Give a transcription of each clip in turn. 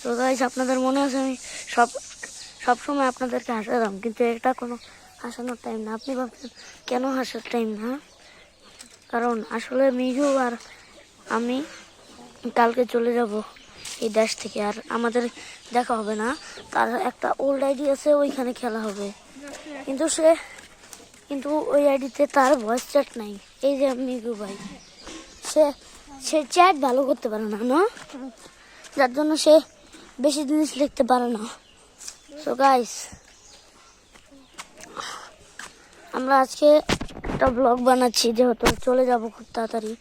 তো গাইস আপনাদের মনে আছে আমি সব সব সময় আপনাদেরকে হাসাতাম, কিন্তু এটা কোনো হাসানোর টাইম না। আপনি ভাবছেন কেন হাসার টাইম না? কারণ আসলে মিজু আর আমি কালকে চলে যাব এই দেশ থেকে, আর আমাদের দেখা হবে না। তার একটা ওল্ড আইডি আছে, ওইখানে খেলা হবে, কিন্তু ওই আইডিতে তার ভয়েস চ্যাট নাই। এই যে মিজু ভাই, সে চ্যাট ভালো করতে পারে না, না, যার জন্য সে বেশি জিনিস লিখতে পারে না। সো গাইস, আমরা আজকে একটা ব্লগ বানাচ্ছি, যেহেতু চলে যাব খুব তাড়াতাড়ি।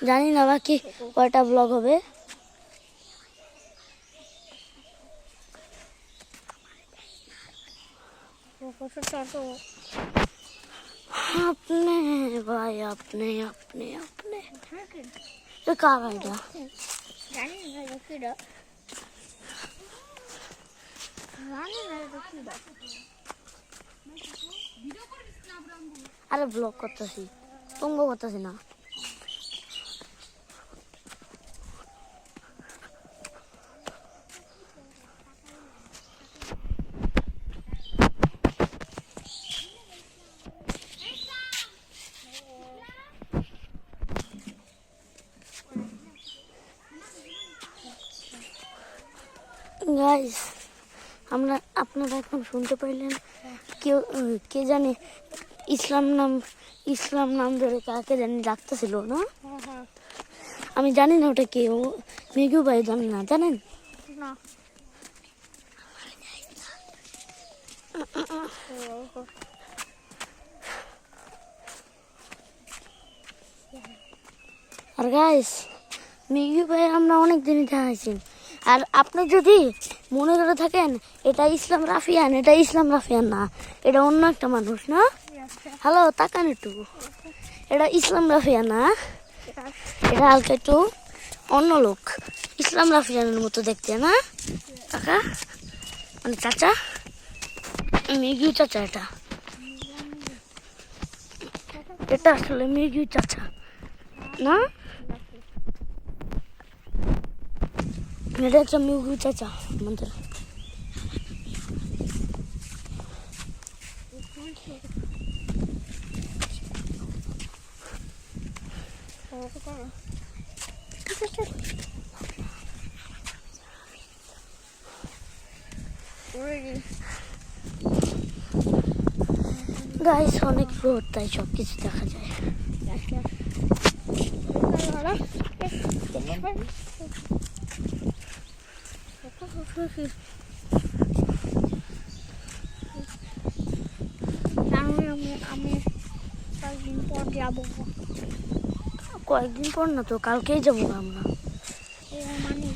জানি না বাকি কয়টা ব্লগ হবে। আপনি ভাই, আপনি আপনি আপনি কার আইডা? আরে ব্লগ করতেছি, তঙ্গ করতেছি না। গাইস, আপনারা এখন শুনতে পাইলেন কে জানে ইসলাম নাম ধরে কাকে জানি ডাকতেছিল না? আমি জানি না ওটা কে। ও মিগু ভাই জানি না, জানেন? আর গাইস, মিগু ভাই আমরা অনেক দিনই দেখাইছি। আর আপনি যদি মনে করে থাকেন এটা ইসলাম রাফিয়ান না, এটা অন্য একটা মানুষ, না? হ্যালো, তাকান একটু, এটা ইসলাম রাফিয়ান না, এটা হালকা একটু অন্য লোক। ইসলাম রাফিয়ানের মতো দেখতে, না কাকা, মানে চাচা, মিগু চাচা। এটা আসলে মিগু চাচা না, এটা একটা মিগু চাচা আমাদের। গাইস অনেক রোদ, তাই সব কিছু দেখা যায়। আমি কয়েকদিন পর যাবো। কয়েকদিন পর না তো, কালকেই যাবো আমরা। মানে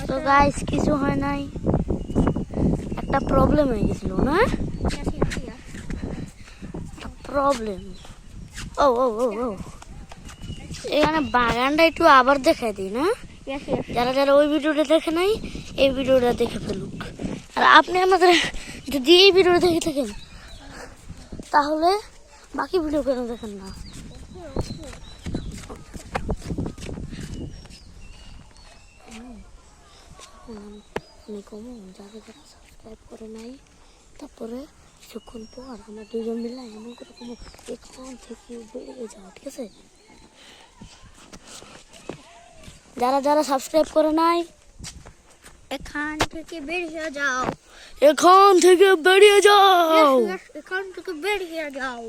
তো গাইস কিছু হয় নাই, একটা প্রবলেম হয়ে গেছিল, না? প্রবলেম ও ও ও ও এখানে বাগানটা একটু আবার দেখাই দিই, না? যারা যারা ওই ভিডিওটা দেখে নাই, এই ভিডিওটা দেখে ফেলুক। আর আপনি আমাদের যদি এই ভিডিওটা দেখে থাকেন, তাহলে বাকি ভিডিও কেন দেখেন না? যারা যারা সাবস্ক্রাইব করে নাই, তারপরে কিছুক্ষণ পর আমরা দুজন মিলে এমন করে কোনো এখান থেকে বেরিয়ে যাও, ঠিক আছে? যারা যারা সাবস্ক্রাইব করে নাই, এখান থেকে বেরিয়ে যাও, এখান থেকে বেরিয়ে যাও, এখান থেকে বেরিয়ে যাও।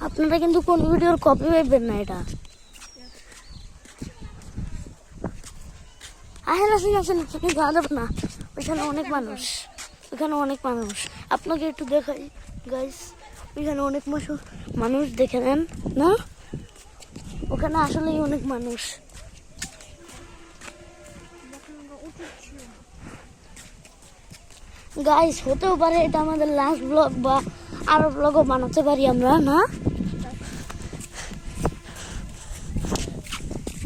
আপনারা কিন্তু কোন ভিডিওর কপি পাইবেন না এটা। আসেন আপনি যাওয়া যাবে না, ওইখানে অনেক মানুষ। আপনাকে একটু দেখাই গাইস, ওইখানে অনেক মানুষ দেখে নেন, না? ওখানে আসলেই অনেক মানুষ। গাইস হতেও পারে এটা আমাদের লাস্ট ব্লগ, বা আরো ব্লগও বানাতে পারি আমরা, না?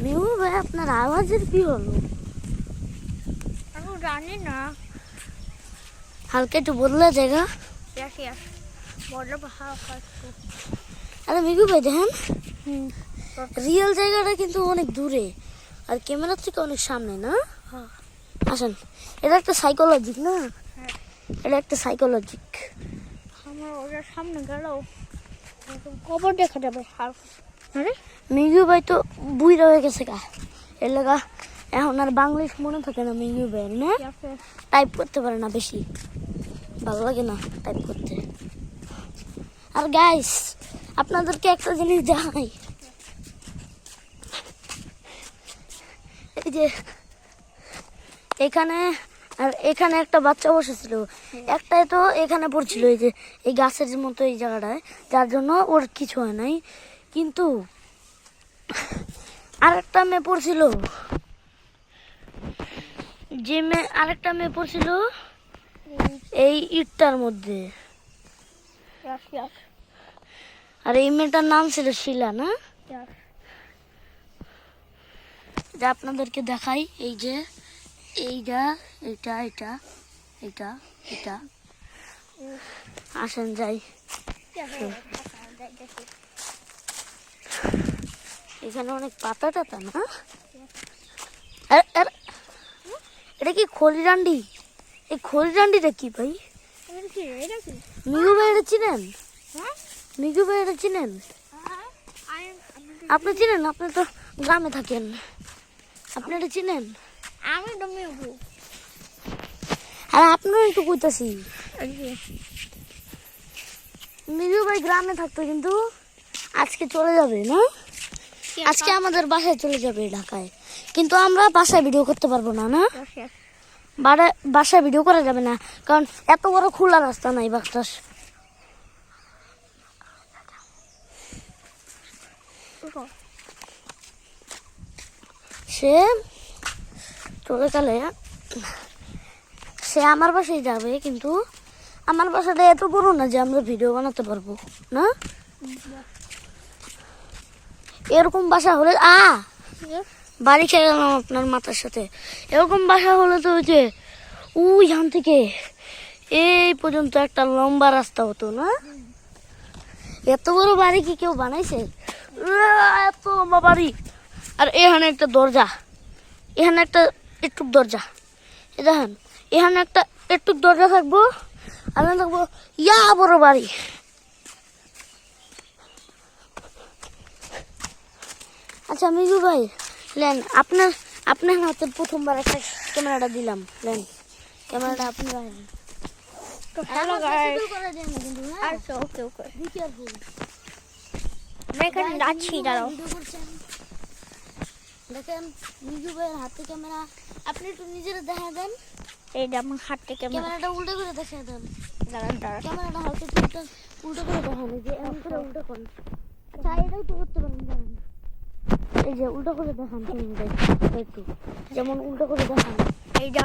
মিউ ভাই, আপনার আওয়াজের কি হলো? জানি না। হালকা একটু বদলা জায়গা। Yes, yes. বড় হালকা একটু। আরে মিগু ভাই দেখেন, হুম। রিয়েল জায়গাটা কিন্তু অনেক দূরে আর ক্যামেরার থেকে অনেক সামনে না। হ্যাঁ। আসেন, এটা একটা সাইকোলজিক না, হ্যাঁ। এটা একটা সাইকোলজিক। আমার ওটার সামনে গেলেও কবর দেখা যাবে। আরে মিগু ভাই তো বুইরা হয়ে গেছে গা, এর লাগা এখন আর বাংলিশ মনে থাকে না মিগু ভাইয়ের না, টাইপ করতে পারে না বেশি, ভালো লাগে না টাইপ করতে। আর গাইস আপনাদেরকে একটা জিনিস দেখাই, এই যে এখানে আর এখানে একটা বাচ্চা বসেছিল, একটাই তো এখানে পড়ছিল এই যে এই গাছের মতো এই জায়গাটায়, যার জন্য ওর কিছু হয় নাই। কিন্তু আরেকটা মেয়ে পড়ছিল, যে মেয়ে আরেকটা মেয়ে পড়ছিল এই ইটটার মধ্যে, আর এই মেয়েটার নাম ছিল শিলা না। যা আপনাদেরকে দেখাই, এই যে এইটা এটা এটা এটা এটা, আসেন যাই। এখানে অনেক পাতা টাতা না। এটা কি খলিরান্ডি? এই খলিরান্ডিটা কি ভাই? মিগু ভাই এটা চিনেন? মিগু ভাই এটা চিনেন? আপনি চিনেন? আপনি তো গ্রামে থাকেন, আপনি এটা চিনেন? আমি তো মিগু। আর আপনার একটু কইতাছি, মিগু ভাই গ্রামে থাকতো কিন্তু আজকে চলে যাবে না, আজকে আমাদের বাসায় চলে যাবে ঢাকায়, কিন্তু আমরা বাসায় ভিডিও করতে পারবো না। না বাসায় ভিডিও করা যাবে না, কারণ এত বড় খোলা রাস্তা নাই বাক্তাস। সে চলে গেলে সে আমার বাসায় যাবে, কিন্তু আমার বাসাটা এত বড় না যে আমরা ভিডিও বানাতে পারবো না। এরকম বাসা হলে বাড়ি খেয়ে গেলাম আপনার মাথার সাথে। এরকম বাসা হলে তো ওই যে ওইখান থেকে এই পর্যন্ত একটা লম্বা রাস্তা হতো না। এত বড় বাড়ি কি কেউ বানাইছে? এত লম্বা বাড়ি, আর এখানে একটা দরজা, এখানে একটা একটু দরজা, এ দেখেন এখানে একটা একটু দরজা থাকবো, আর এখানে থাকবো ইয়া বড় বাড়ি। আচ্ছা মিজু ভাই লেন, আপনার হাতে প্রথমবার একটা ক্যামেরাটা দিলাম, লেন ক্যামেরাটা আপনি রাখেন। তো হ্যালো গাইস। কিন্তু আচ্ছা ওকে ওকে। Be careful. আমি এখানে যাচ্ছি, দাঁড়াও। ভিডিও করছেন দেখেন মিজু ভাইয়ের হাতে ক্যামেরা, আপনি একটু নিজেরা দেখা দেন। এইটা আমার হাত থেকে ক্যামেরাটা উল্টো করে দেখা দেন, দাঁড়ান দাঁড়ান। ক্যামেরাটা হালকা একটু উল্টো করে দেখান, এই যে এমন করে উল্টো করেন। আচ্ছা এটাও তো করতে পারেন, জানেন এই যে উল্টো করে দেখান ক্যামেরাটা একটু, যেমন উল্টো করে দেখান। এইটা